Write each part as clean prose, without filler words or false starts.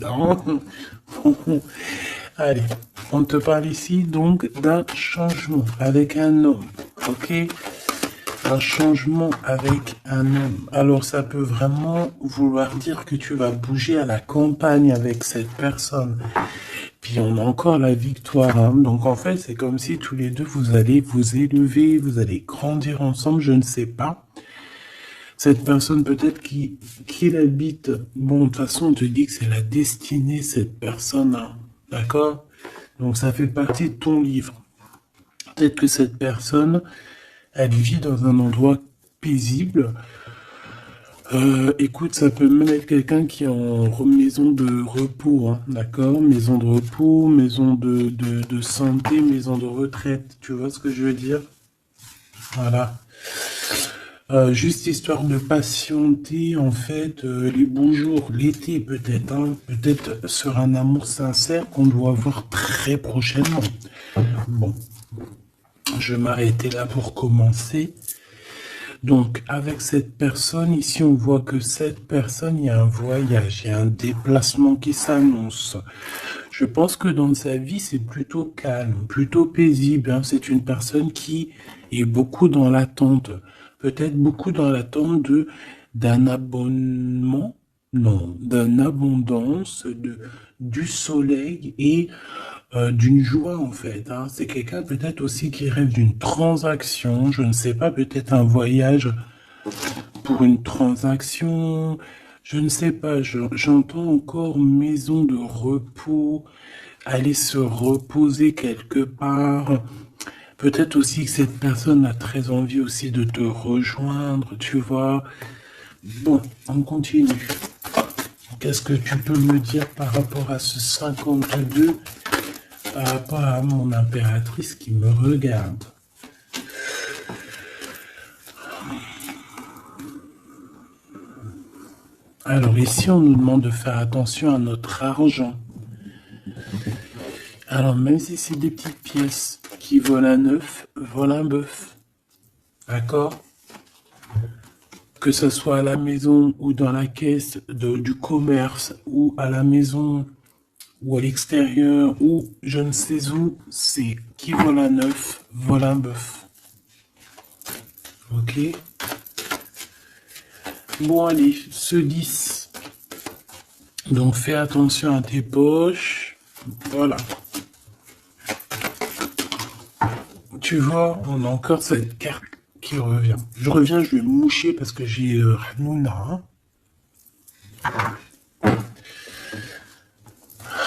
Non. Allez, on te parle ici donc d'un changement avec un homme, ok? Un changement avec un homme. Alors ça peut vraiment vouloir dire que tu vas bouger à la campagne avec cette personne. Puis on a encore la victoire, hein. Donc en fait, c'est comme si tous les deux, vous allez vous élever, vous allez grandir ensemble, je ne sais pas. Cette personne peut-être qui l'habite, bon, de toute façon, on te dit que c'est la destinée, cette personne, hein. D'accord? Donc ça fait partie de ton livre. Peut-être que cette personne, elle vit dans un endroit paisible. Écoute, ça peut même être quelqu'un qui est en maison de repos, hein, d'accord? Maison de repos, maison de santé, maison de retraite. Tu vois ce que je veux dire? Voilà. Juste histoire de patienter, en fait, les beaux jours, l'été peut-être, hein, peut-être sur un amour sincère qu'on doit voir très prochainement. Bon, je vais m'arrêter là pour commencer. Donc, avec cette personne, ici, on voit que cette personne, il y a un voyage, il y a un déplacement qui s'annonce. Je pense que dans sa vie, c'est plutôt calme, plutôt paisible, hein. C'est une personne qui est beaucoup dans l'attente. Peut-être beaucoup dans l'attente d'un abonnement, non, d'une abondance, du soleil et d'une joie en fait, hein. C'est quelqu'un peut-être aussi qui rêve d'une transaction, je ne sais pas, peut-être un voyage pour une transaction, je ne sais pas, j'entends encore maison de repos, aller se reposer quelque part. Peut-être aussi que cette personne a très envie aussi de te rejoindre, tu vois. Bon, on continue. Qu'est-ce que tu peux me dire par rapport à ce 52, par rapport à mon impératrice qui me regarde? Alors ici, on nous demande de faire attention à notre argent. Alors même si c'est des petites pièces qui volent un œuf, volent un bœuf. D'accord? Que ce soit à la maison ou dans la caisse du commerce ou à la maison ou à l'extérieur ou je ne sais où, c'est qui vole un œuf, vole un bœuf. Ok? Bon allez, ce 10. Donc fais attention à tes poches. Voilà. Tu vois, on a encore cette carte qui revient. Je reviens, je vais me moucher parce que j'ai Hanouna.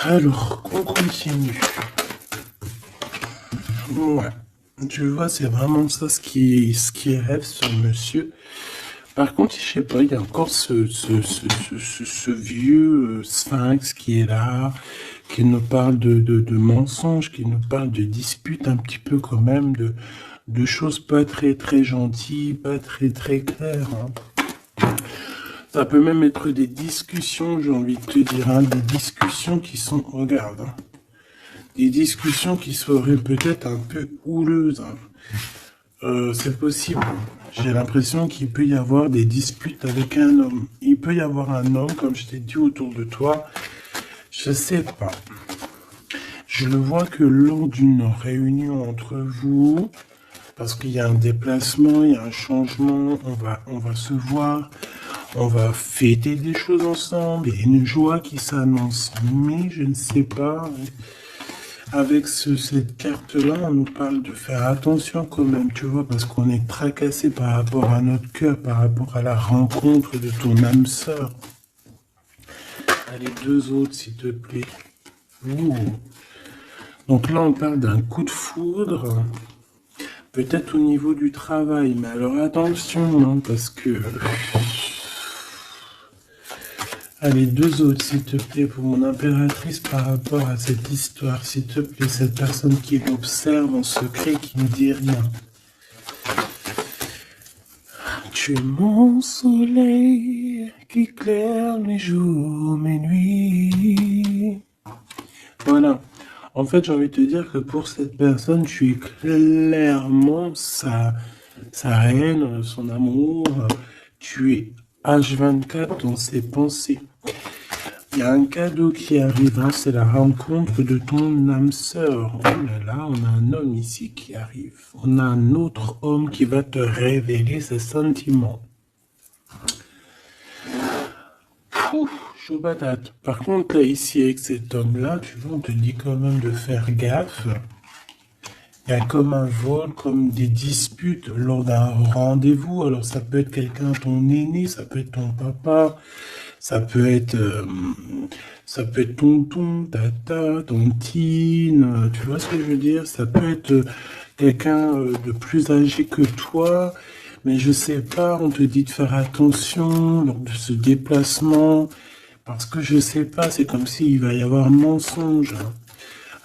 Alors, on continue. Ouais. Tu vois, c'est vraiment ça ce qui rêve ce monsieur. Par contre, je sais pas, il y a encore ce vieux sphinx qui est là, qui nous parle de mensonges, qui nous parle de disputes un petit peu quand même, de choses pas très très gentilles, pas très très claires, hein. Ça peut même être des discussions, j'ai envie de te dire, hein, des discussions qui sont, regarde, hein, des discussions qui seraient peut-être un peu houleuses, hein. C'est possible. J'ai l'impression qu'il peut y avoir des disputes avec un homme. Il peut y avoir un homme, comme je t'ai dit, autour de toi. Je sais pas. Je le vois que lors d'une réunion entre vous, parce qu'il y a un déplacement, il y a un changement, on va se voir, on va fêter des choses ensemble, il y a une joie qui s'annonce. Mais je ne sais pas. Avec cette carte-là, on nous parle de faire attention quand même, tu vois, parce qu'on est tracassé par rapport à notre cœur, par rapport à la rencontre de ton âme sœur. Allez, deux autres, s'il te plaît. Ouh. Donc là, on parle d'un coup de foudre, peut-être au niveau du travail, mais alors attention, hein, parce que... Allez, deux autres, s'il te plaît, pour mon impératrice par rapport à cette histoire. S'il te plaît, cette personne qui l'observe en secret, qui ne dit rien. Tu es mon soleil qui éclaire mes jours, mes nuits. Voilà. En fait, j'ai envie de te dire que pour cette personne, tu es clairement sa reine, son amour. Tu es H24 dans ses pensées. Il y a un cadeau qui arrive, hein, c'est la rencontre de ton âme sœur. Oh là là, on a un homme ici qui arrive. On a un autre homme qui va te révéler ses sentiments. Ouf, chaud patate. Par contre, là, ici, avec cet homme-là, tu vois, on te dit quand même de faire gaffe. Il y a comme un vol, comme des disputes lors d'un rendez-vous. Alors, ça peut être quelqu'un, ton aîné, ça peut être ton papa, ça peut être tonton, tata, tontine, tu vois ce que je veux dire? Ça peut être quelqu'un de plus âgé que toi, mais je sais pas, on te dit de faire attention lors de ce déplacement, parce que je sais pas, c'est comme s'il va y avoir mensonge.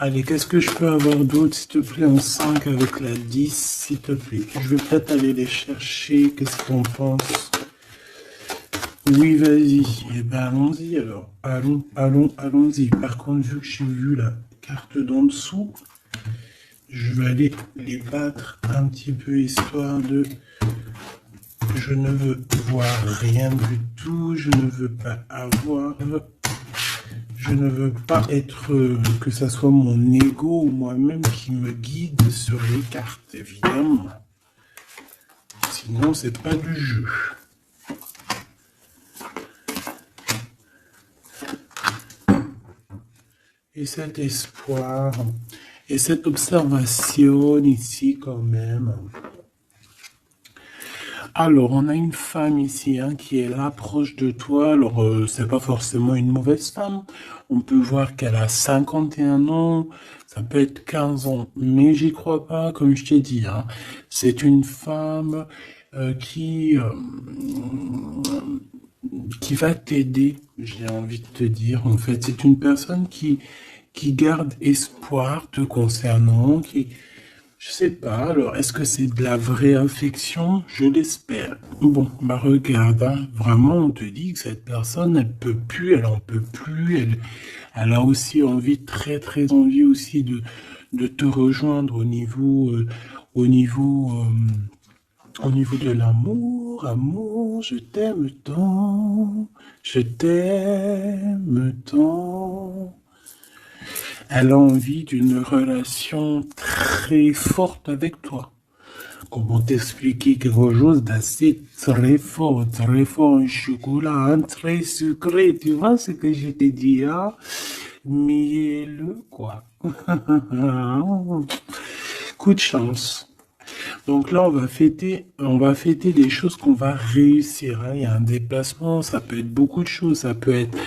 Allez, qu'est-ce que je peux avoir d'autre, s'il te plaît, en 5 avec la 10, s'il te plaît. Je vais peut-être aller les chercher, qu'est-ce qu'on pense? Oui, vas-y. Eh ben, allons-y alors. Allons-y. Par contre, vu que j'ai vu la carte d'en dessous, je vais aller les battre un petit peu, histoire de... Je ne veux voir rien du tout, je ne veux pas avoir... Je ne veux pas être, que ça soit mon ego ou moi-même qui me guide sur les cartes, évidemment. Sinon, c'est pas du jeu. Et cet espoir, et cette observation ici quand même. Alors, on a une femme ici hein, qui est là, proche de toi. Alors, c'est pas forcément une mauvaise femme. On peut voir qu'elle a 51 ans, ça peut être 15 ans, mais j'y crois pas, comme je t'ai dit. Hein. C'est une femme qui va t'aider, j'ai envie de te dire. En fait, c'est une personne qui garde espoir te concernant, qui... Je sais pas, alors est-ce que c'est de la vraie affection? Je l'espère. Bon, bah regarde, hein, vraiment on te dit que cette personne, elle peut plus, elle en peut plus, elle a aussi envie, très très envie aussi de te rejoindre au niveau de l'amour. Amour, je t'aime tant, je t'aime tant. Elle a envie d'une relation très forte avec toi. Comment t'expliquer quelque chose d'assez très fort, un chocolat, hein, très sucré, tu vois ce que je t'ai dit, hein? Mielleux, quoi. Coup de chance. Donc là, on va fêter des choses qu'on va réussir, hein. Il y a un déplacement, ça peut être beaucoup de choses, ça peut être...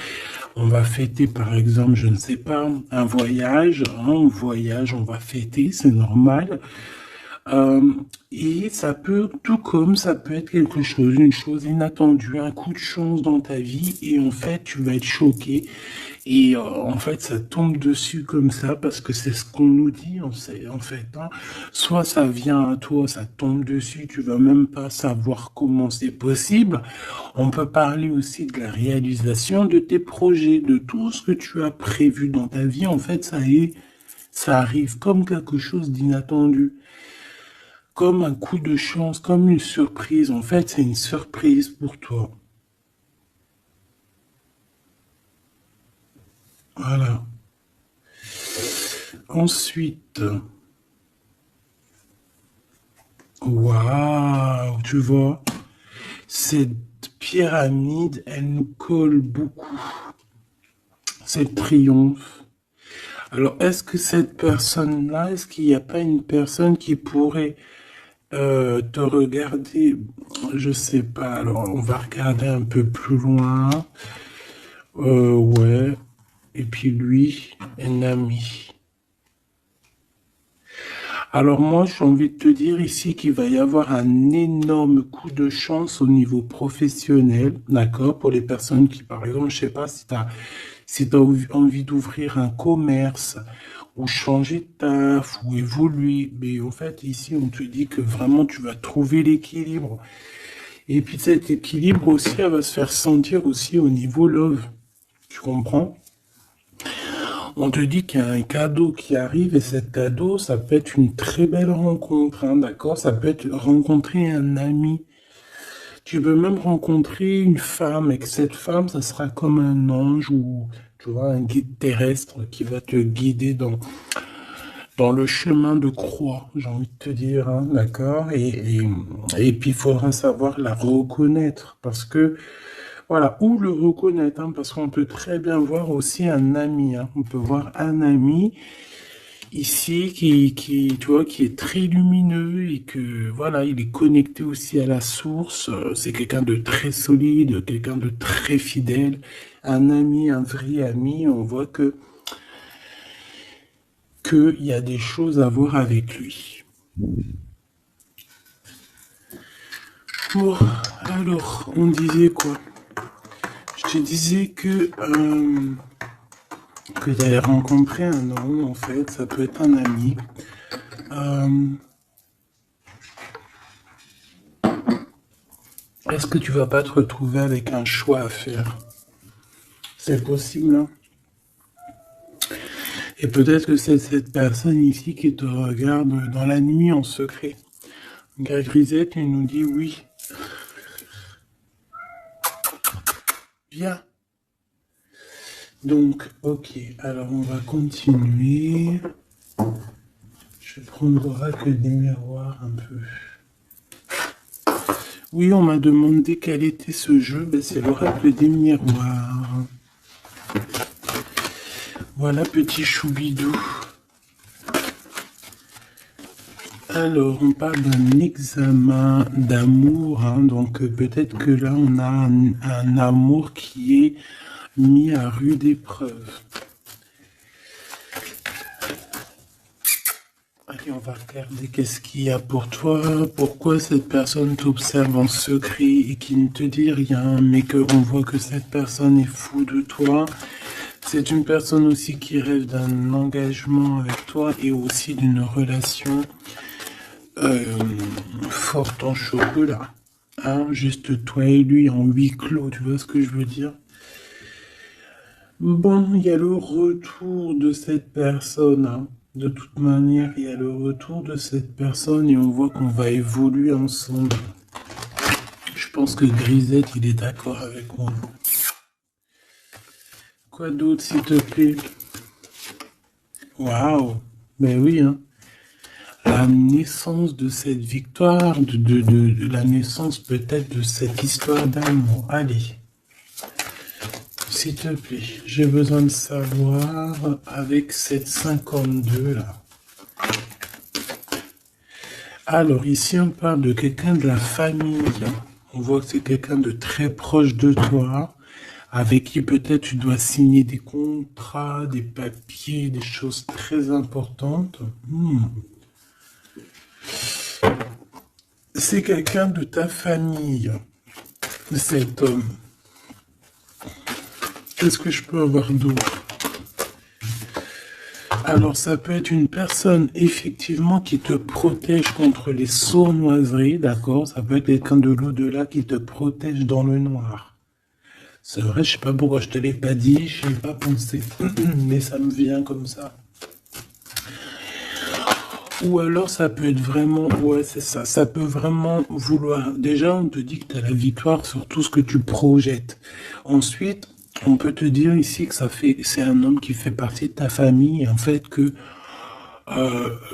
On va fêter, par exemple, je ne sais pas, un voyage, on va fêter, c'est normal. Et ça peut, tout comme ça peut être quelque chose, une chose inattendue, un coup de chance dans ta vie, et en fait, tu vas être choqué. Et en fait, ça tombe dessus comme ça, parce que c'est ce qu'on nous dit, en fait. Hein. Soit ça vient à toi, ça tombe dessus, tu vas même pas savoir comment c'est possible. On peut parler aussi de la réalisation de tes projets, de tout ce que tu as prévu dans ta vie. En fait, ça arrive comme quelque chose d'inattendu. Comme un coup de chance, comme une surprise. En fait, c'est une surprise pour toi. Voilà. Ensuite, waouh, tu vois, cette pyramide, elle nous colle beaucoup. C'est triomphe. Alors, est-ce que cette personne-là, est-ce qu'il n'y a pas une personne qui pourrait te regarder? Je sais pas. Alors, on va regarder un peu plus loin. Ouais. Et puis lui, un ami. Alors moi, j'ai envie de te dire ici qu'il va y avoir un énorme coup de chance au niveau professionnel, d'accord? Pour les personnes qui, par exemple, je sais pas si t'as envie d'ouvrir un commerce ou changer de taf ou évoluer. Mais en fait, ici, on te dit que vraiment, tu vas trouver l'équilibre. Et puis cet équilibre aussi, elle va se faire sentir aussi au niveau love. Tu comprends? On te dit qu'il y a un cadeau qui arrive et cet cadeau, ça peut être une très belle rencontre, hein, d'accord? Ça peut être rencontrer un ami. Tu peux même rencontrer une femme et que cette femme, ça sera comme un ange ou, tu vois, un guide terrestre qui va te guider dans le chemin de croix, j'ai envie de te dire, hein, d'accord? Et puis, il faudra savoir la reconnaître parce que, voilà, ou le reconnaître, hein, parce qu'on peut très bien voir aussi un ami, hein. On peut voir un ami ici tu vois, qui est très lumineux et que, voilà, il est connecté aussi à la source. C'est quelqu'un de très solide, quelqu'un de très fidèle, un ami, un vrai ami. On voit qu'il y a des choses à voir avec lui. Bon, alors, on disait quoi? Je te disais que tu avais rencontré un homme, en fait, ça peut être un ami. Euh, Est-ce que tu vas pas te retrouver avec un choix à faire? C'est possible, hein? Et peut-être que c'est cette personne ici qui te regarde dans la nuit en secret. Grisette, il nous dit oui. Viens. Donc, ok. Alors, on va continuer. Je vais prendre l'oracle des miroirs un peu. Oui, on m'a demandé quel était ce jeu. Ben, c'est l'oracle des miroirs. Voilà, petit choubidou. Alors, on parle d'un examen d'amour, hein, donc peut-être que là, on a un amour qui est mis à rude épreuve. Allez, on va regarder qu'est-ce qu'il y a pour toi, pourquoi cette personne t'observe en secret et qui ne te dit rien, mais qu'on voit que cette personne est fou de toi. C'est une personne aussi qui rêve d'un engagement avec toi et aussi d'une relation forte en chocolat. Hein, juste toi et lui en huis clos, tu vois ce que je veux dire? Bon, il y a le retour de cette personne, hein. De toute manière, il y a le retour de cette personne et on voit qu'on va évoluer ensemble. Je pense que Grisette, il est d'accord avec moi. Quoi d'autre, s'il te plaît? Waouh! Ben oui, hein. La naissance de cette victoire, de la naissance peut-être de cette histoire d'amour. Allez, s'il te plaît, j'ai besoin de savoir avec cette 52 là. Alors ici on parle de quelqu'un de la famille. On voit que c'est quelqu'un de très proche de toi, avec qui peut-être tu dois signer des contrats, des papiers, des choses très importantes. C'est quelqu'un de ta famille, cet homme. Qu'est-ce que je peux avoir d'autre? Alors, ça peut être une personne, effectivement, qui te protège contre les sournoiseries, d'accord? Ça peut être quelqu'un de l'au-delà qui te protège dans le noir. C'est vrai, je sais pas pourquoi je te l'ai pas dit, je n'ai pas pensé, mais ça me vient comme ça. Ou alors, ça peut être vraiment, ouais, c'est ça, ça peut vraiment vouloir. Déjà, on te dit que tu as la victoire sur tout ce que tu projettes. Ensuite, on peut te dire ici que c'est un homme qui fait partie de ta famille, en fait, que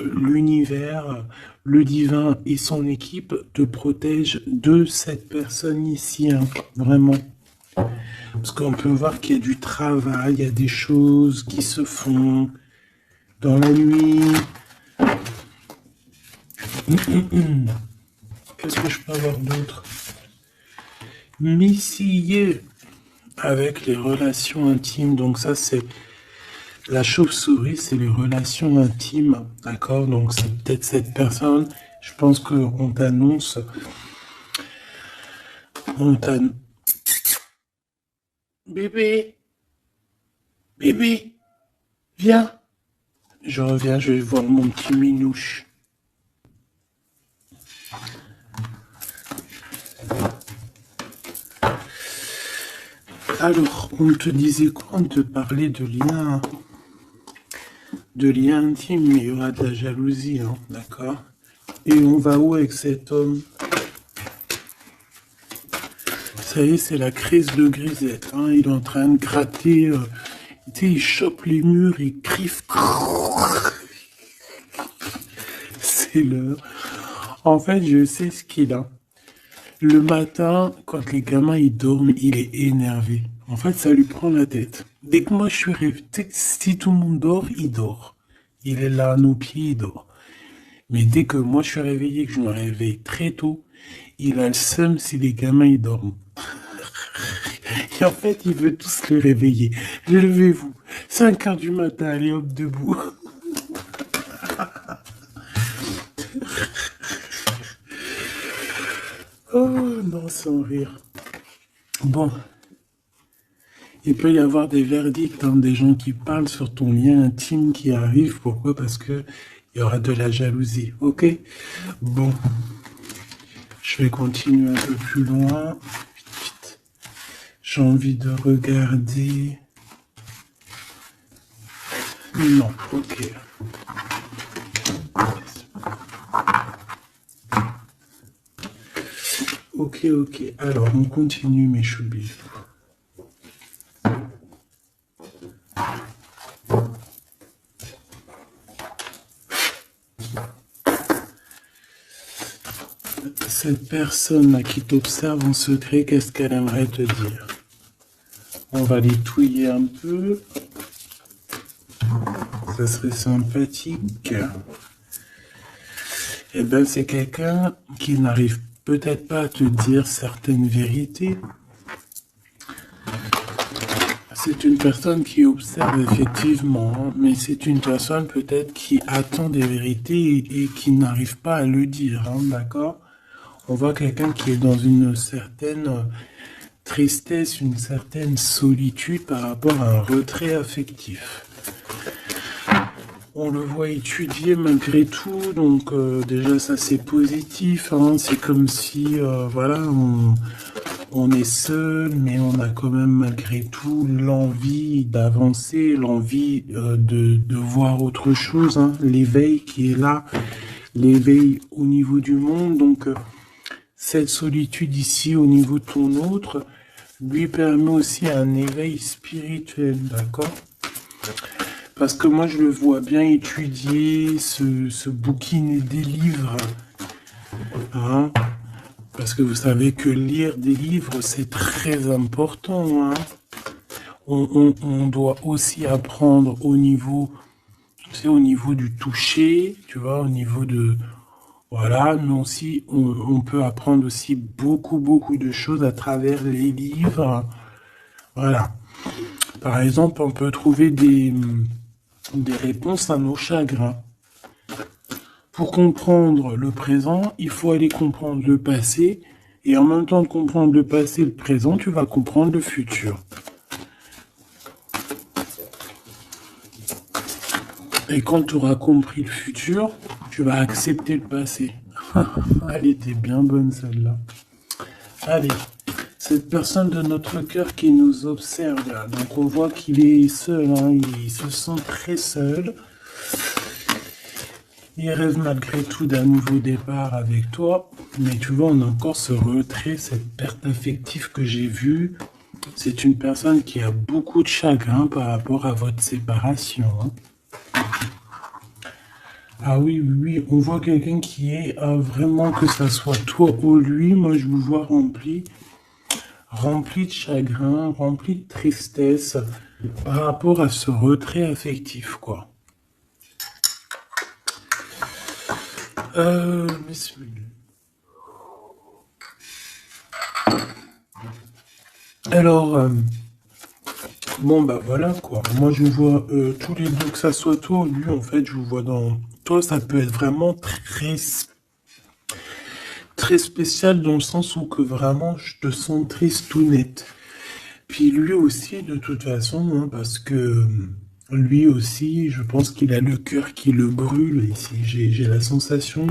l'univers, le divin et son équipe te protègent de cette personne ici, hein, vraiment. Parce qu'on peut voir qu'il y a du travail, il y a des choses qui se font dans la nuit. Qu'est-ce que je peux avoir d'autre? Missillé avec les relations intimes. Donc ça, c'est la chauve-souris, c'est les relations intimes. D'accord? Donc c'est peut-être cette personne. Je pense qu'on t'annonce. On t'annonce. Bébé, bébé, viens. Je reviens, je vais voir mon petit minouche. Alors, on te disait quoi? On te parlait de liens intimes, mais il y aura de la jalousie, hein, d'accord? Et on va où avec cet homme? Ça y est, c'est la crise de grisette. Hein. Il est en train de gratter. Tu sais, il chope les murs, il griffe. C'est l'heure. En fait, je sais ce qu'il a. Le matin, quand les gamins ils dorment, il est énervé. En fait, ça lui prend la tête. Dès que moi je suis réveillé, si tout le monde dort, il dort. Il est là à nos pieds, il dort. Mais dès que moi je suis réveillé, que je me réveille très tôt, il a le seum si les gamins ils dorment. Et en fait, il veut tous les réveiller. Levez-vous. 5 heures du matin, allez hop, debout. Oh non, sans rire. Bon, il peut y avoir des verdicts, hein, des gens qui parlent sur ton lien intime qui arrivent. Pourquoi? Parce que il y aura de la jalousie. Ok? Bon, je vais continuer un peu plus loin. Vite, vite. J'ai envie de regarder. Non, ok. Ok, ok. Alors, on continue, mes choubis. Cette personne-là qui t'observe en secret, qu'est-ce qu'elle aimerait te dire? On va les touiller un peu. Ça serait sympathique. Eh bien, c'est quelqu'un qui n'arrive peut-être pas à te dire certaines vérités. C'est une personne qui observe effectivement, hein, mais c'est une personne peut-être qui attend des vérités et qui n'arrive pas à le dire, hein, d'accord? On voit quelqu'un qui est dans une certaine tristesse, une certaine solitude par rapport à un retrait affectif. On le voit étudier malgré tout, donc déjà ça c'est positif, hein, c'est comme si voilà, on est seul, mais on a quand même malgré tout l'envie d'avancer, l'envie de voir autre chose, hein, l'éveil qui est là, l'éveil au niveau du monde, donc cette solitude ici au niveau de ton autre lui permet aussi un éveil spirituel, d'accord? Parce que moi je le vois bien étudier, se bouquiner des livres, hein? Parce que vous savez que lire des livres c'est très important, hein? On doit aussi apprendre au niveau, tu sais, au niveau du toucher, tu vois, au niveau de... Voilà, mais aussi, on peut apprendre aussi beaucoup de choses à travers les livres. Voilà. Par exemple, on peut trouver des réponses à nos chagrins. Pour comprendre le présent, il faut aller comprendre le passé. Et en même temps de comprendre le passé et le présent, tu vas comprendre le futur. Et quand tu auras compris le futur, tu vas accepter le passé. Elle était bien bonne celle-là. Allez, cette personne de notre cœur qui nous observe là, donc on voit qu'il est seul, hein, il se sent très seul. Il rêve malgré tout d'un nouveau départ avec toi, mais tu vois, on a encore ce retrait, cette perte affective que j'ai vue. C'est une personne qui a beaucoup de chagrin par rapport à votre séparation, hein. Ah oui, on voit quelqu'un qui est vraiment, que ça soit toi ou lui, moi je vous vois rempli de chagrin, rempli de tristesse par rapport à ce retrait affectif, quoi. Alors, bon bah voilà quoi, moi je vous vois tous les deux, que ça soit toi ou lui, en fait je vous vois dans... Toi ça peut être vraiment très spécial dans le sens où que vraiment je te sens triste tout net. Puis lui aussi de toute façon, hein, parce que lui aussi je pense qu'il a le cœur qui le brûle ici. J'ai la sensation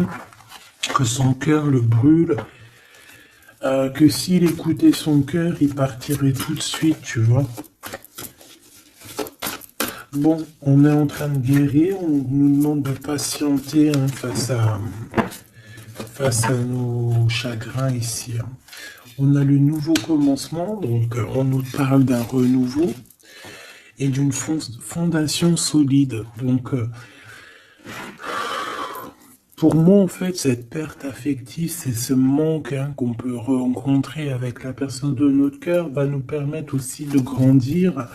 que son cœur le brûle, que s'il écoutait son cœur il partirait tout de suite, tu vois. Bon, on est en train de guérir, on nous demande de patienter, hein, face à nos chagrins ici, hein. On a le nouveau commencement, donc on nous parle d'un renouveau et d'une fondation solide. Donc, pour moi, en fait, cette perte affective, c'est ce manque qu'on peut rencontrer avec la personne de notre cœur, va nous permettre aussi de grandir,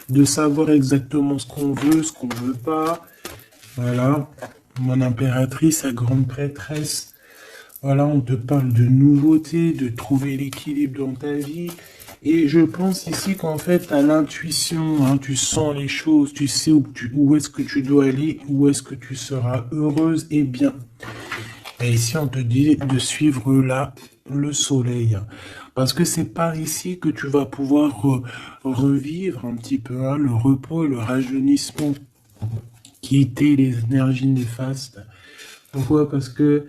de savoir exactement ce qu'on veut pas. Voilà, mon impératrice, la grande prêtresse. Voilà, on te parle de nouveauté, de trouver l'équilibre dans ta vie. Et je pense ici qu'en fait, à l'intuition, hein, tu sens les choses, tu sais où est-ce que tu dois aller, où est-ce que tu seras heureuse et bien. Et ici, on te dit de suivre là le soleil. Parce que c'est par ici que tu vas pouvoir revivre un petit peu hein, le repos et le rajeunissement qui étaient les énergies néfastes. Pourquoi? Parce que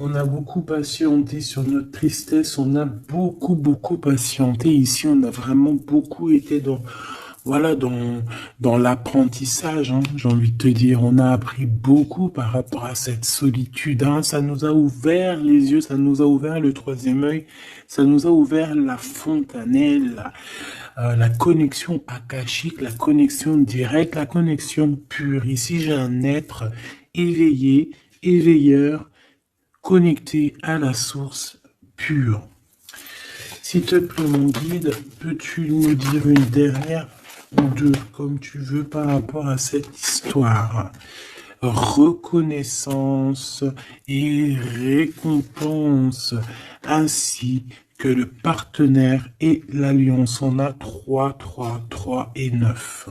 on a beaucoup patienté sur notre tristesse, on a beaucoup patienté. Ici, on a vraiment beaucoup été voilà, dans l'apprentissage, hein, j'ai envie de te dire. On a appris beaucoup par rapport à cette solitude, hein. Ça nous a ouvert les yeux, ça nous a ouvert le troisième œil, ça nous a ouvert la fontanelle, la connexion akashique, la connexion directe, la connexion pure. Ici, j'ai un être éveillé, éveilleur, connecté à la source pure. S'il te plaît, mon guide, peux-tu nous dire une dernière ou deux, comme tu veux, par rapport à cette histoire? Reconnaissance et récompense, ainsi que le partenaire et l'alliance. On a 3, 3, 3 et 9.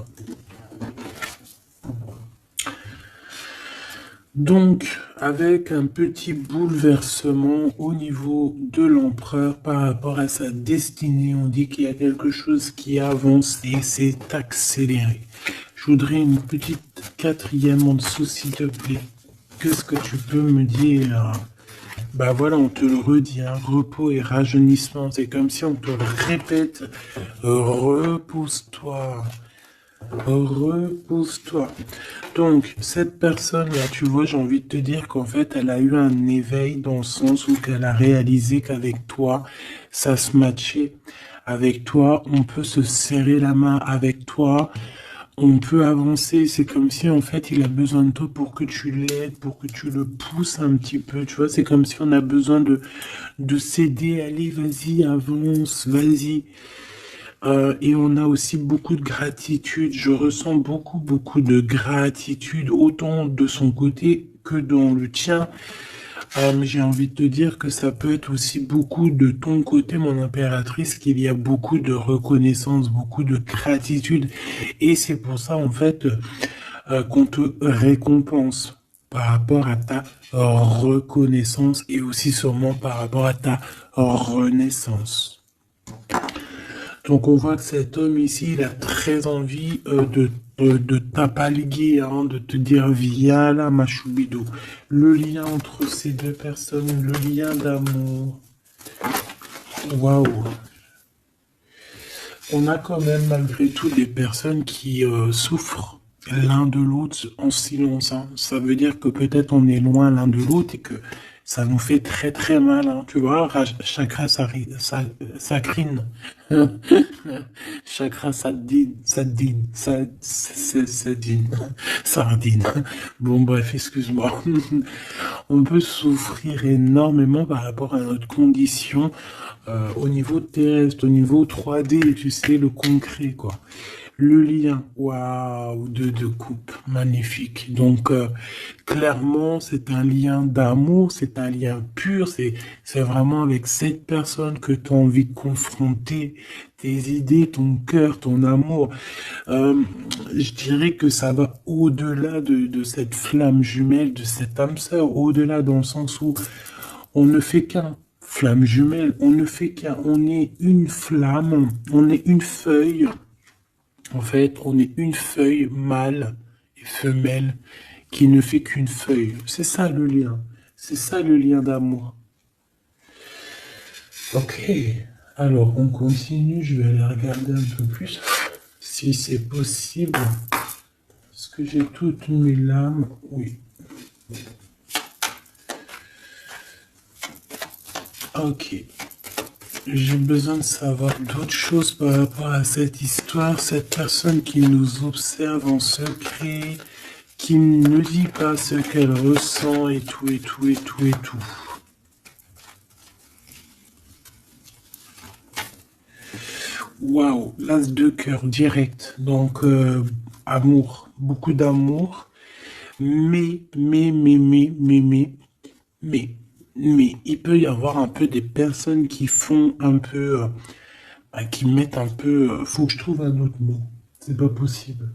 Donc, avec un petit bouleversement au niveau de l'empereur par rapport à sa destinée, on dit qu'il y a quelque chose qui avance et c'est accéléré. Je voudrais une petite quatrième en dessous, s'il te plaît. Qu'est-ce que tu peux me dire? Bah voilà, on te le redit, hein, repos et rajeunissement. C'est comme si on te le répète. Repose-toi. Repose-toi. Donc, cette personne-là, tu vois, j'ai envie de te dire qu'en fait, elle a eu un éveil dans le sens où qu'elle a réalisé qu'avec toi, ça se matchait. Avec toi, on peut se serrer la main. Avec toi, on peut avancer. C'est comme si, en fait, il a besoin de toi pour que tu l'aides, pour que tu le pousses un petit peu. Tu vois, c'est comme si on a besoin de s'aider. Allez, vas-y, avance, vas-y. Et on a aussi beaucoup de gratitude. Je ressens beaucoup de gratitude, autant de son côté que dans le tien. J'ai envie de te dire que ça peut être aussi beaucoup de ton côté, mon impératrice, qu'il y a beaucoup de reconnaissance, beaucoup de gratitude. Et c'est pour ça, en fait, qu'on te récompense par rapport à ta reconnaissance et aussi sûrement par rapport à ta renaissance. Donc on voit que cet homme ici, il a très envie de t'apaliguer, hein, de te dire viens là ma choubidou. Le lien entre ces deux personnes, le lien d'amour. Waouh. On a quand même malgré tout des personnes qui souffrent l'un de l'autre en silence, hein. Ça veut dire que peut-être on est loin l'un de l'autre et que ça nous fait très mal, hein. Tu vois, chakra sacrine. Chakra sardine. Sardine. Bon bref, excuse-moi. On peut souffrir énormément par rapport à notre condition au niveau terrestre, au niveau 3D, tu sais, le concret, quoi. Le lien, waouh, de couple, magnifique. Donc, clairement, c'est un lien d'amour, c'est un lien pur, c'est vraiment avec cette personne que tu as envie de confronter tes idées, ton cœur, ton amour. Je dirais que ça va au-delà de cette flamme jumelle, de cette âme sœur, au-delà dans le sens où on ne fait qu'un. Flamme jumelle, on ne fait qu'un. On est une flamme, on est une feuille. En fait, on est une feuille mâle et femelle qui ne fait qu'une feuille. C'est ça le lien. C'est ça le lien d'amour. Ok. Alors, on continue. Je vais aller regarder un peu plus si c'est possible. Est-ce que j'ai toutes mes lames? Oui. Ok. J'ai besoin de savoir d'autres choses par rapport à cette histoire, cette personne qui nous observe en secret, qui ne dit pas ce qu'elle ressent et tout, et tout, et tout, et tout. Waouh, l'as de cœur direct. Donc, amour, beaucoup d'amour. Mais, mais, il peut y avoir un peu des personnes qui font un peu, qui mettent un peu, faut que je trouve un autre mot. C'est pas possible.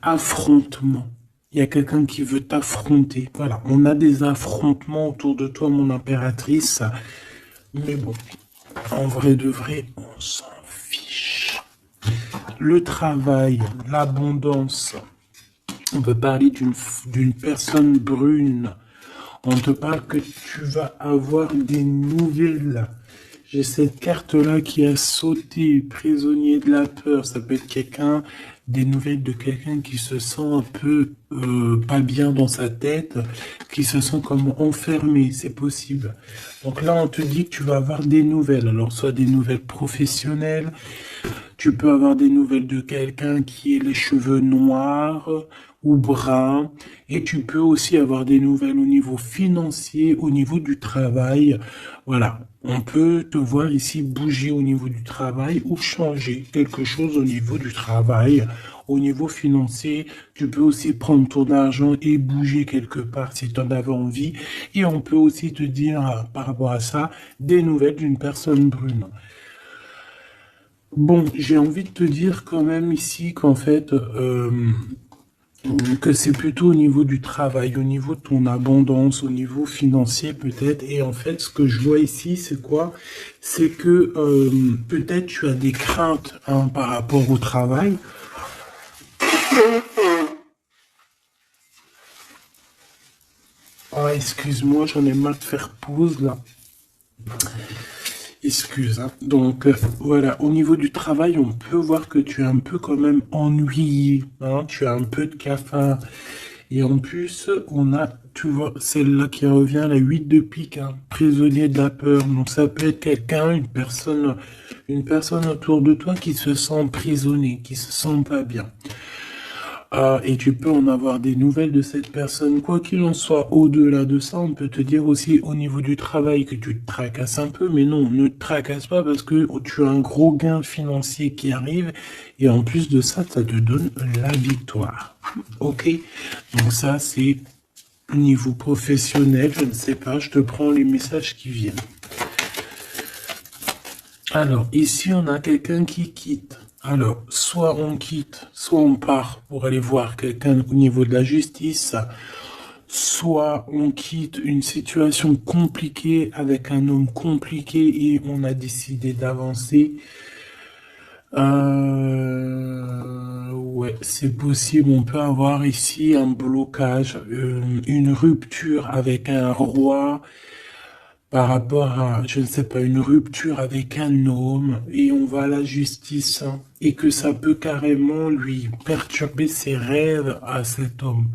Affrontement. Il y a quelqu'un qui veut t'affronter. Voilà, on a des affrontements autour de toi, mon impératrice. Mais bon, en vrai de vrai, on s'en fiche. Le travail, l'abondance. On peut parler d'une personne brune. On te parle que tu vas avoir des nouvelles. J'ai cette carte-là qui a sauté, prisonnier de la peur. Ça peut être quelqu'un, des nouvelles de quelqu'un qui se sent un peu pas bien dans sa tête, qui se sent comme enfermé, c'est possible. Donc là, on te dit que tu vas avoir des nouvelles. Alors, soit des nouvelles professionnelles, tu peux avoir des nouvelles de quelqu'un qui a les cheveux noirs ou bruns, et tu peux aussi avoir des nouvelles au niveau financier, au niveau du travail. Voilà, on peut te voir ici bouger au niveau du travail ou changer quelque chose au niveau du travail. Au niveau financier, tu peux aussi prendre ton argent et bouger quelque part si tu en avais envie. Et on peut aussi te dire, par rapport à ça, des nouvelles d'une personne brune. Bon, j'ai envie de te dire quand même ici qu'en fait, que c'est plutôt au niveau du travail, au niveau de ton abondance, au niveau financier peut-être. Et en fait, ce que je vois ici, c'est quoi? C'est que peut-être tu as des craintes par rapport au travail. Ah, excuse-moi, j'en ai marre de faire pause là. Excuse, hein. Donc voilà, au niveau du travail, on peut voir que tu es un peu quand même ennuyé, hein, tu as un peu de cafard. Et en plus, on a, tu vois, celle-là qui revient, la 8 de pique, hein, prisonnier de la peur. Donc ça peut être quelqu'un, une personne autour de toi qui se sent emprisonnée, qui se sent pas bien. Et tu peux en avoir des nouvelles de cette personne. Quoi qu'il en soit, au-delà de ça, on peut te dire aussi au niveau du travail que tu te tracasses un peu, mais non, ne te tracasse pas parce que tu as un gros gain financier qui arrive et en plus de ça, ça te donne la victoire. Ok? Donc ça, c'est au niveau professionnel, je ne sais pas, je te prends les messages qui viennent. Alors, ici, on a quelqu'un qui quitte. Alors, soit on quitte, soit on part pour aller voir quelqu'un au niveau de la justice, soit on quitte une situation compliquée avec un homme compliqué et on a décidé d'avancer. Ouais, c'est possible. On peut avoir ici un blocage, une rupture avec un roi par rapport à, je ne sais pas, une rupture avec un homme et on va à la justice, hein, et que ça peut carrément lui perturber ses rêves à cet homme.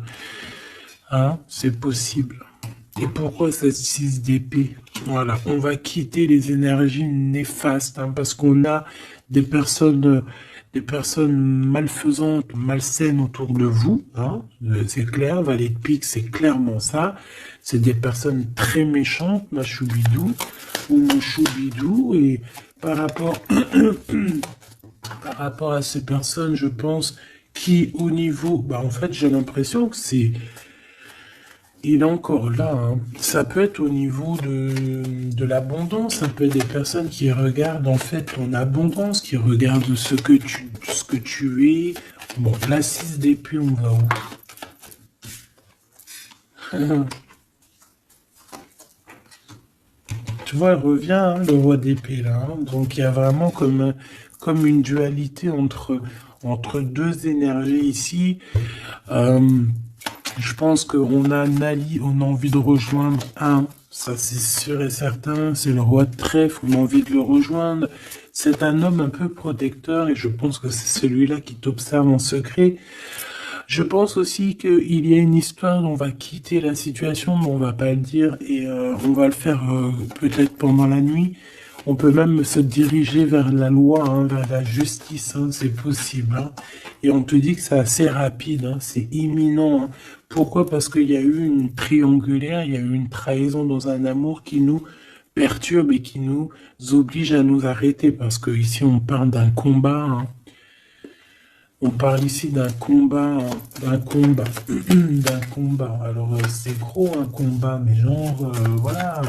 Hein, c'est possible. Et pourquoi cette 6 d'épée? Voilà, on va quitter les énergies néfastes, hein, parce qu'on a des personnes malfaisantes, malsaines autour de vous. Hein, c'est clair, Valet de pique, c'est clairement ça. C'est des personnes très méchantes, ma choubidou, ou mon choubidou. Et par rapport, par rapport à ces personnes, je pense, qui au niveau, bah en fait, j'ai l'impression que c'est il est encore là, hein. Ça peut être au niveau de l'abondance, ça peut être des personnes qui regardent en fait ton abondance, qui regardent ce que tu es. Bon, la 6 d'épée, on va où? Tu vois, elle revient, hein, le roi d'épée, là, hein. Donc il y a vraiment comme une dualité entre deux énergies ici. Je pense qu'on a Nali, on a envie de rejoindre un, ça c'est sûr et certain, c'est le roi de trèfle, on a envie de le rejoindre. C'est un homme un peu protecteur et je pense que c'est celui-là qui t'observe en secret. Je pense aussi qu'il y a une histoire, on va quitter la situation, mais on va pas le dire et on va le faire peut-être pendant la nuit. On peut même se diriger vers la loi, hein, vers la justice, hein, c'est possible. Hein. Et on te dit que c'est assez rapide, hein, c'est imminent. Hein. Pourquoi? Parce qu'il y a eu une triangulaire, il y a eu une trahison dans un amour qui nous perturbe et qui nous oblige à nous arrêter. Parce que ici, on parle d'un combat. Hein. On parle ici d'un combat, hein, d'un combat, d'un combat. Alors, c'est gros un combat, mais genre, voilà,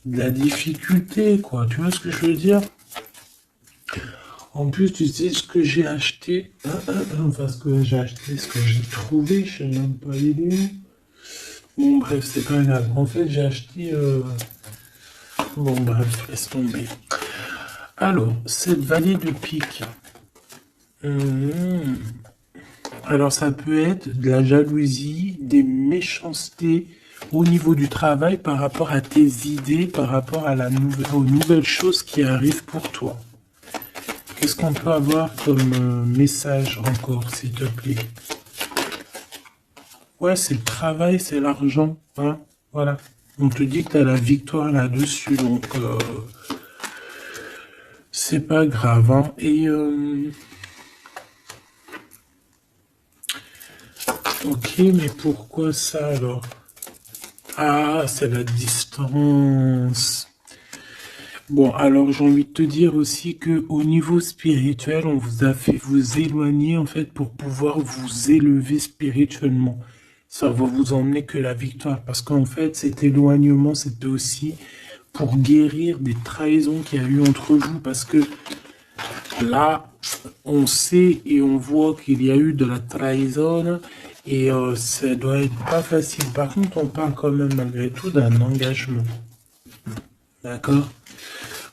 de la difficulté, quoi. Tu vois ce que je veux dire? En plus, tu sais ce que j'ai acheté, enfin ce que j'ai acheté, ce que j'ai trouvé, je sais même pas il est où. Bon bref, c'est pas grave. En fait, j'ai acheté, bon bref, laisse tomber. Alors, cette vallée de pique. Alors, ça peut être de la jalousie, des méchancetés au niveau du travail par rapport à tes idées, par rapport à aux nouvelles choses qui arrivent pour toi. Qu'est-ce qu'on peut avoir comme message encore, s'il te plaît? Ouais, c'est le travail, c'est l'argent. Hein, voilà. On te dit que tu as la victoire là-dessus, donc c'est pas grave. Hein. Et ok, mais pourquoi ça alors? Ah, c'est la distance. Bon, alors j'ai envie de te dire aussi que au niveau spirituel, on vous a fait vous éloigner en fait pour pouvoir vous élever spirituellement. Ça va vous emmener que la victoire, parce qu'en fait, cet éloignement, c'était aussi pour guérir des trahisons qu'il y a eu entre vous, parce que là, on sait et on voit qu'il y a eu de la trahison, et ça doit être pas facile. Par contre, on parle quand même malgré tout d'un engagement. D'accord?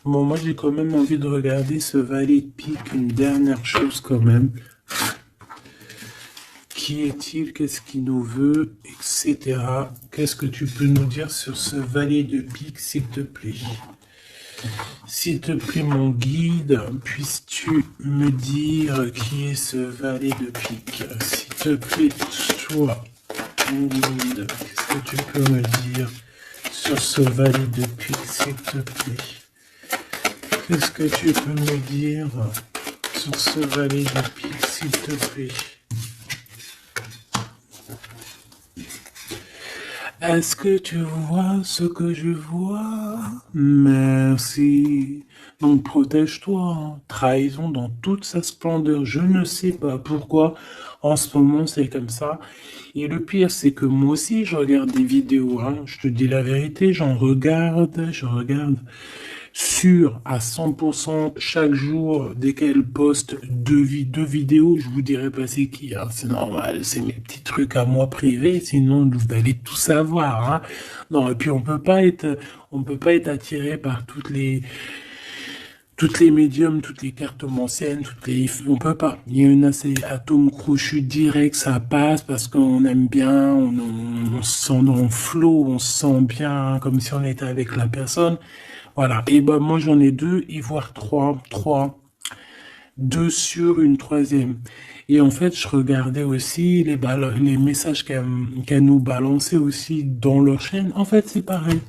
Bon, moi j'ai quand même envie de regarder ce valet de pique, une dernière chose quand même. Qui est-il? Qu'est-ce qu'il nous veut? Etc. Qu'est-ce que tu peux nous dire sur ce valet de pique, s'il te plaît? S'il te plaît, mon guide, puisses-tu me dire qui est ce valet de pique? S'il te plaît, toi, mon guide, qu'est-ce que tu peux me dire sur ce valet de pique, s'il te plaît? Qu'est-ce que tu peux me dire sur ce valet de pique, s'il te plaît? Est-ce que tu vois ce que je vois? Merci. Donc protège-toi. Hein. Trahison dans toute sa splendeur. Je ne sais pas pourquoi en ce moment c'est comme ça. Et le pire c'est que moi aussi je regarde des vidéos. Hein. Je te dis la vérité, je regarde sûr à 100% chaque jour, dès qu'elle poste deux vidéos, je vous dirai pas c'est qui, hein, c'est normal, c'est mes petits trucs à moi privés, sinon vous allez tout savoir, hein. Non, et puis on peut pas être attiré par toutes les médiums, toutes les cartes anciennes, on peut pas. Il y a une assez atome crochu direct, ça passe parce qu'on aime bien, on se sent dans le flow, on se sent bien, comme si on était avec la personne. Voilà. Et ben, moi, j'en ai deux, et voire trois, deux sur une troisième. Et en fait, je regardais aussi les messages qu'elle nous balançait aussi dans leur chaîne. En fait, c'est pareil.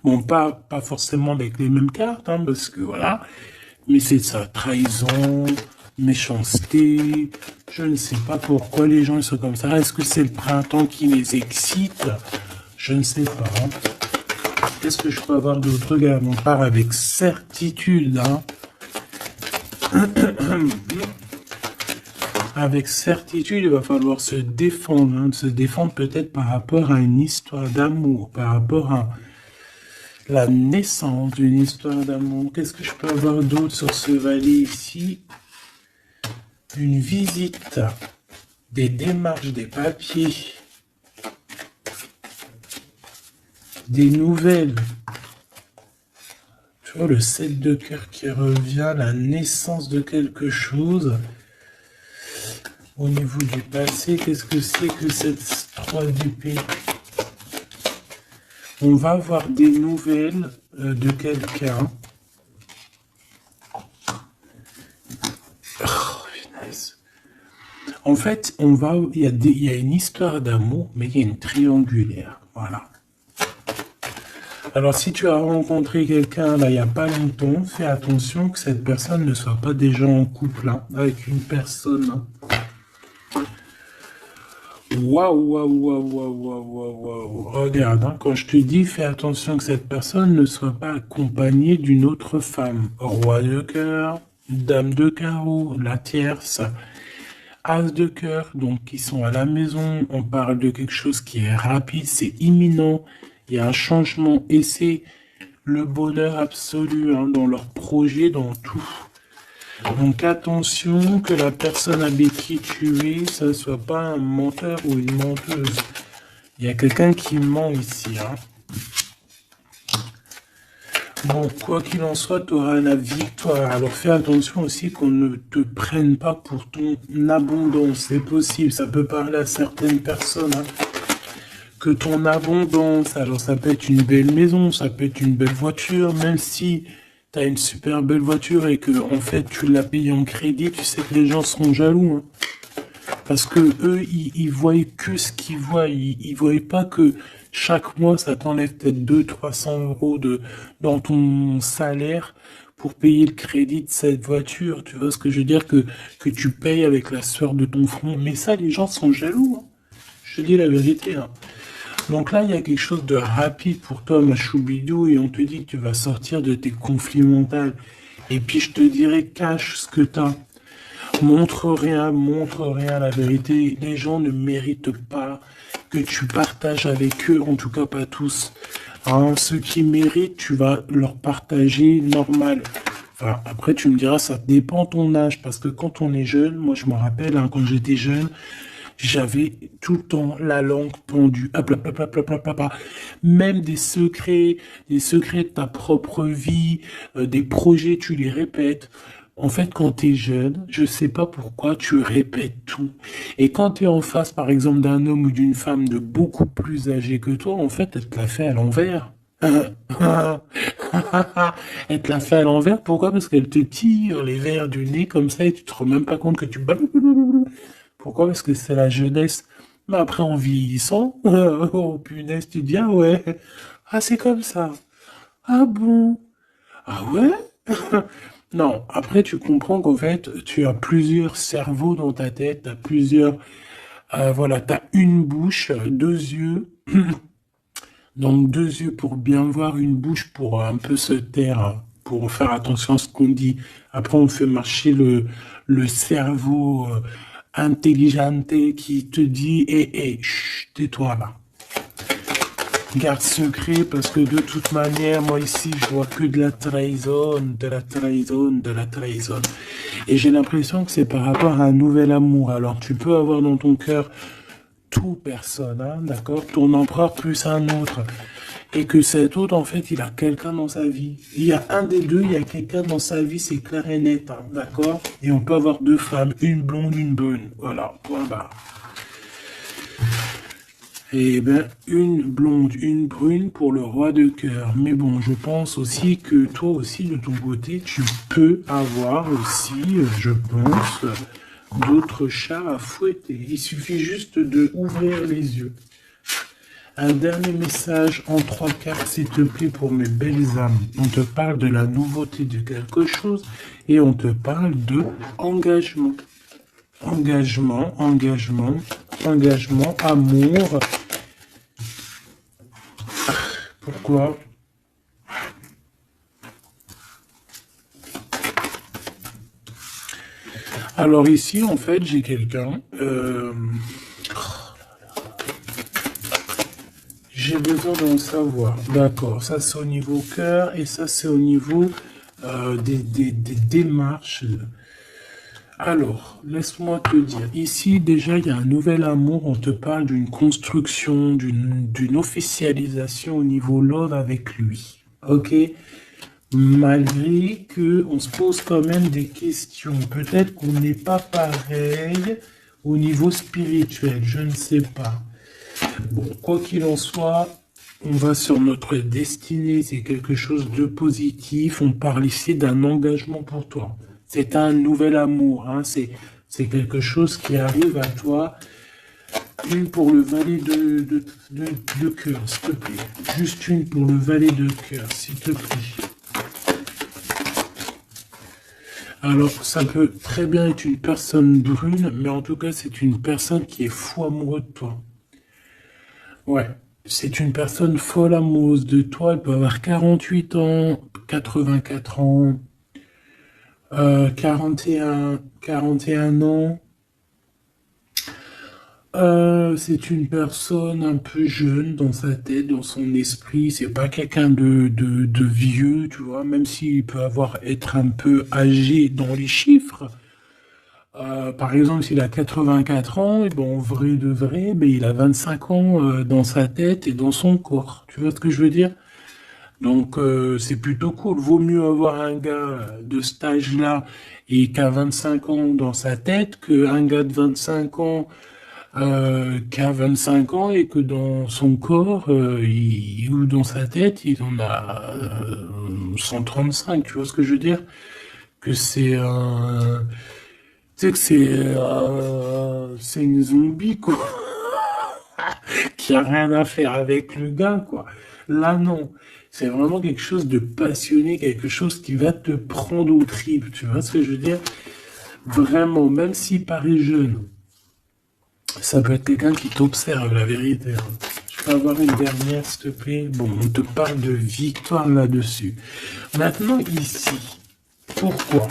Bon, pas forcément avec les mêmes cartes, hein, parce que voilà. Mais c'est ça, trahison, méchanceté. Je ne sais pas pourquoi les gens ils sont comme ça. Est-ce que c'est le printemps qui les excite? Je ne sais pas. Hein. Qu'est-ce que je peux avoir d'autre? Regarde, on part avec certitude. Hein. Avec certitude, il va falloir se défendre. Hein, se défendre peut-être par rapport à une histoire d'amour, par rapport à la naissance d'une histoire d'amour. Qu'est-ce que je peux avoir d'autre sur ce valet ici? Une visite, des démarches, des papiers, des nouvelles. Tu vois, le 7 de cœur qui revient, la naissance de quelque chose. Au niveau du passé, qu'est-ce que c'est que cette 3 d'épée? On va avoir des nouvelles de quelqu'un. Oh, finesse. En fait, il y a une histoire d'amour, mais il y a une triangulaire. Voilà. Alors, si tu as rencontré quelqu'un là il n'y a pas longtemps, fais attention que cette personne ne soit pas déjà en couple hein, avec une personne. Hein. Waouh, waouh, waouh, waouh, waouh, waouh, waouh. Regarde, hein, quand je te dis, fais attention que cette personne ne soit pas accompagnée d'une autre femme. Roi de cœur, dame de carreau, la tierce, as de cœur, donc qui sont à la maison. On parle de quelque chose qui est rapide, c'est imminent. Il y a un changement et c'est le bonheur absolu hein, dans leur projet, dans tout. Donc attention que la personne avec qui tu es, ça ne soit pas un menteur ou une menteuse. Il y a quelqu'un qui ment ici. Hein. Bon, quoi qu'il en soit, tu auras la victoire. Alors fais attention aussi qu'on ne te prenne pas pour ton abondance. C'est possible, ça peut parler à certaines personnes. Hein. Que ton abondance, alors ça peut être une belle maison, ça peut être une belle voiture, même si tu as une super belle voiture et que en fait tu l'as payée en crédit, tu sais que les gens seront jaloux. Hein. Parce que eux, ils voient que ce qu'ils voient. Ils voient pas que chaque mois, ça t'enlève peut-être 200-300 € dans ton salaire pour payer le crédit de cette voiture. Tu vois ce que je veux dire? Que tu payes avec la sueur de ton front. Mais ça, les gens sont jaloux. Hein. Je te dis la vérité. Hein. Donc là, il y a quelque chose de rapide pour toi, ma choubidou, et on te dit que tu vas sortir de tes conflits mentaux. Et puis, je te dirais, cache ce que tu as. Montre rien, la vérité. Les gens ne méritent pas que tu partages avec eux, en tout cas pas tous. Hein, ceux qui méritent, tu vas leur partager normal. Enfin, après, tu me diras, ça dépend de ton âge, parce que quand on est jeune, moi je me rappelle, hein, quand j'étais jeune, j'avais tout le temps la langue pendue. Hop là, hop là, hop là, hop là, hop là. Même des secrets de ta propre vie, des projets, tu les répètes. En fait, quand tu es jeune, je sais pas pourquoi tu répètes tout. Et quand tu es en face, par exemple, d'un homme ou d'une femme de beaucoup plus âgé que toi, en fait, elle te l'a fait à l'envers. Elle te l'a fait à l'envers, pourquoi? Parce qu'elle te tire les verres du nez comme ça et tu te rends même pas compte que tu... Pourquoi? Parce que c'est la jeunesse. Mais après, en vieillissant, oh punaise, tu te dis, ah ouais, ah c'est comme ça. Ah bon? Ah ouais? Non, après tu comprends qu'en fait, tu as plusieurs cerveaux dans ta tête, tu as plusieurs... voilà, tu as une bouche, deux yeux. Donc deux yeux pour bien voir, une bouche pour un peu se taire, hein, pour faire attention à ce qu'on dit. Après, on fait marcher le cerveau intelligente qui te dit, chut, tais-toi là. Garde secret parce que de toute manière, moi ici, je vois que de la trahison, de la trahison, de la trahison. Et j'ai l'impression que c'est par rapport à un nouvel amour. Alors tu peux avoir dans ton cœur tout personne, hein, d'accord? Ton empereur plus un autre. Et que cet autre, en fait, il a quelqu'un dans sa vie. Il y a un des deux, il y a quelqu'un dans sa vie, c'est clair et net, hein, d'accord? Et on peut avoir deux femmes, une blonde, une brune. Voilà, point barre. Eh bien, une blonde, une brune pour le roi de cœur. Mais bon, je pense aussi que toi aussi, de ton côté, tu peux avoir aussi, je pense, d'autres chats à fouetter. Il suffit juste de ouvrir les yeux. Un dernier message en 3 cartes, s'il te plaît, pour mes belles âmes. On te parle de la nouveauté de quelque chose et on te parle de engagement. Engagement, engagement, engagement, amour. Pourquoi? Alors ici, en fait, j'ai quelqu'un. J'ai besoin d'en savoir. D'accord, ça c'est au niveau cœur et ça c'est au niveau des démarches. Alors, laisse-moi te dire, ici déjà il y a un nouvel amour, on te parle d'une construction, d'une officialisation au niveau love avec lui. Ok? Malgré que on se pose quand même des questions. Peut-être qu'on n'est pas pareil au niveau spirituel, je ne sais pas. Bon, quoi qu'il en soit, on va sur notre destinée, c'est quelque chose de positif. On parle ici d'un engagement pour toi. C'est un nouvel amour, hein. C'est quelque chose qui arrive à toi Une pour le valet de cœur, s'il te plaît. Juste une pour le valet de cœur, s'il te plaît. Alors, ça peut très bien être une personne brune, mais en tout cas, c'est une personne qui est fou amoureux de toi. Ouais, c'est une personne folle amoureuse de toi. Elle peut avoir 48 ans, 84 ans, 41 ans. C'est une personne un peu jeune dans sa tête, dans son esprit. C'est pas quelqu'un de vieux, tu vois, même s'il peut être un peu âgé dans les chiffres. Par exemple, s'il a 84 ans, et bon, en vrai de vrai, ben, il a 25 ans dans sa tête et dans son corps. Tu vois ce que je veux dire? Donc, c'est plutôt cool. Vaut mieux avoir un gars de cet âge-là et qui a 25 ans dans sa tête qu'un gars de 25 ans qui a 25 ans et que dans son corps ou dans sa tête, il en a 135. Tu vois ce que je veux dire? Que c'est un... Tu sais que c'est une zombie, quoi, qui a rien à faire avec le gars, quoi. Là, non. C'est vraiment quelque chose de passionné, quelque chose qui va te prendre aux tripes, tu vois ce que je veux dire? Vraiment, même s'il paraît jeune, ça peut être quelqu'un qui t'observe, la vérité, hein. Je peux avoir une dernière, s'il te plaît? Bon, on te parle de victoire là-dessus. Maintenant, ici, pourquoi?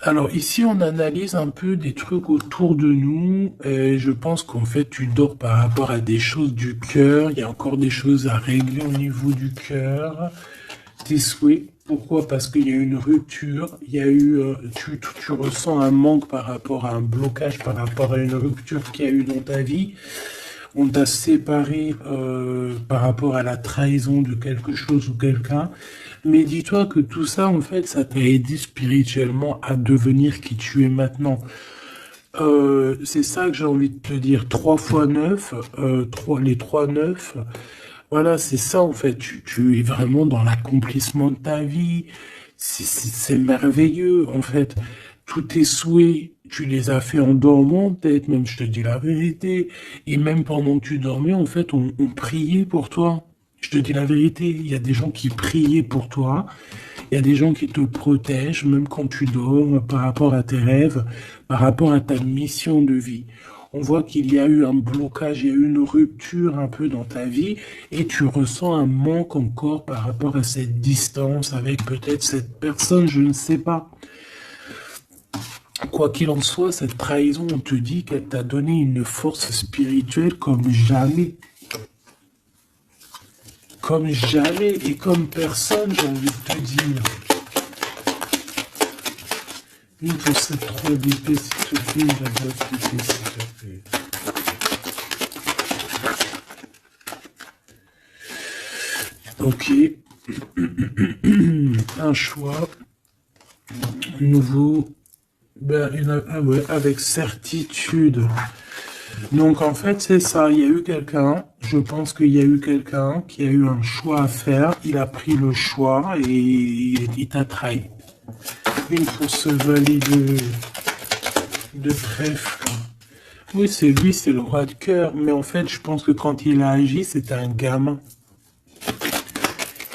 Alors ici, on analyse un peu des trucs autour de nous. Et je pense qu'en fait, tu dors par rapport à des choses du cœur. Il y a encore des choses à régler au niveau du cœur. Tes souhaits. Pourquoi? Parce qu'il y a une rupture. Il y a eu, tu ressens un manque par rapport à un blocage, par rapport à une rupture qu'il y a eu dans ta vie. On t'a séparé par rapport à la trahison de quelque chose ou quelqu'un. Mais dis-toi que tout ça, en fait, ça t'a aidé spirituellement à devenir qui tu es maintenant. C'est ça que j'ai envie de te dire. 3 fois 9, les 3 9. Voilà, c'est ça, en fait. Tu es vraiment dans l'accomplissement de ta vie. C'est merveilleux, en fait. Tous tes souhaits, tu les as fait en dormant, peut-être même, je te dis la vérité. Et même pendant que tu dormais, en fait, on priait pour toi. Je te dis la vérité, il y a des gens qui priaient pour toi, il y a des gens qui te protègent, même quand tu dors, par rapport à tes rêves, par rapport à ta mission de vie. On voit qu'il y a eu un blocage, il y a eu une rupture un peu dans ta vie, et tu ressens un manque encore par rapport à cette distance avec peut-être cette personne, je ne sais pas. Quoi qu'il en soit, cette trahison, on te dit qu'elle t'a donné une force spirituelle comme jamais. Comme jamais et comme personne, j'ai envie de te dire. Une pour cette 3 d'épée, s'il te plaît, la boîte d'épée, s'il te plaît. Ok. Un choix. Nouveau. Ben, ah ouais, avec certitude. Donc en fait, c'est ça, il y a eu quelqu'un, je pense qu'il y a eu quelqu'un qui a eu un choix à faire, il a pris le choix et il t'a trahi. Une pour ce valet de trèfle. Oui, c'est lui, c'est le roi de cœur, mais en fait, je pense que quand il a agi, c'était un gamin.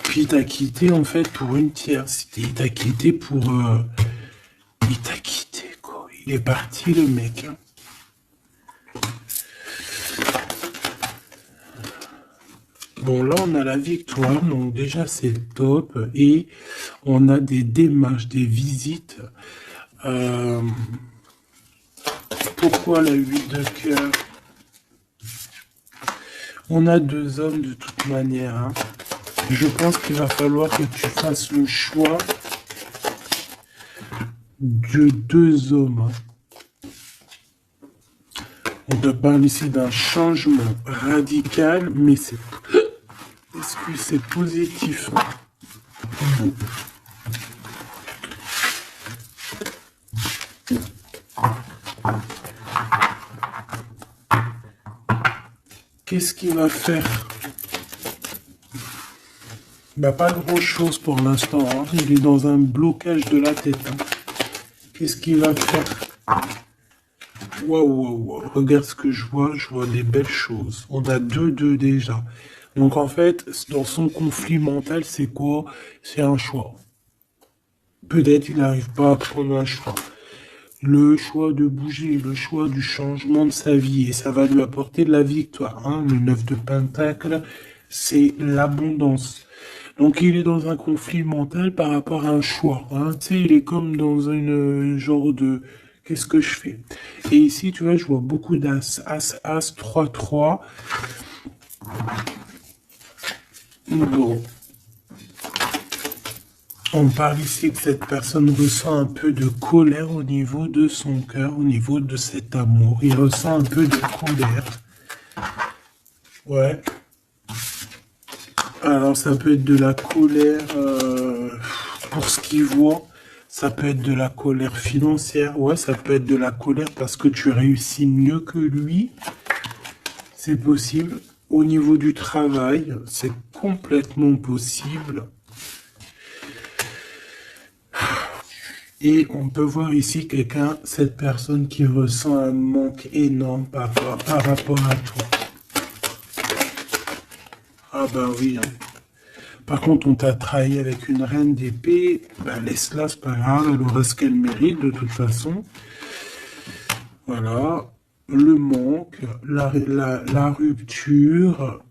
Puis il t'a quitté en fait pour une tierce, il t'a quitté pour... Il t'a quitté, quoi. Il est parti, le mec, hein. Bon, là, on a la victoire, donc déjà, c'est top. Et on a des démarches, des visites. Pourquoi la 8 de cœur? On a 2 hommes de toute manière, hein. Je pense qu'il va falloir que tu fasses le choix de 2 hommes, hein. On te parle ici d'un changement radical, mais c'est... Est-ce que c'est positif? Qu'est-ce qu'il va faire? Bah, pas grand-chose pour l'instant, hein. Il est dans un blocage de la tête, hein. Qu'est-ce qu'il va faire? Waouh, waouh, waouh. Regarde ce que je vois des belles choses. On a 2-2 déjà. Donc en fait, dans son conflit mental, c'est quoi? C'est un choix. Peut-être il n'arrive pas à prendre un choix. Le choix de bouger, le choix du changement de sa vie, et ça va lui apporter de la victoire. Hein. Le 9 de Pentacle, c'est l'abondance. Donc il est dans un conflit mental par rapport à un choix. Hein. Tu sais, il est comme dans une genre de qu'est-ce que je fais? Et ici, tu vois, je vois beaucoup d'as, as, 3-3. Bon. On parle ici que cette personne ressent un peu de colère au niveau de son cœur, au niveau de cet amour. Il ressent un peu de colère. Ouais. Alors ça peut être de la colère pour ce qu'il voit. Ça peut être de la colère financière. Ouais, ça peut être de la colère parce que tu réussis mieux que lui. C'est possible. Au niveau du travail, c'est complètement possible. Et on peut voir ici quelqu'un, cette personne qui ressent un manque énorme par rapport à toi. Ah ben oui. Hein. Par contre, on t'a trahi avec une reine d'épée. Ben laisse-la, c'est pas grave, elle aura ce qu'elle mérite de toute façon. Voilà. Le manque, la rupture.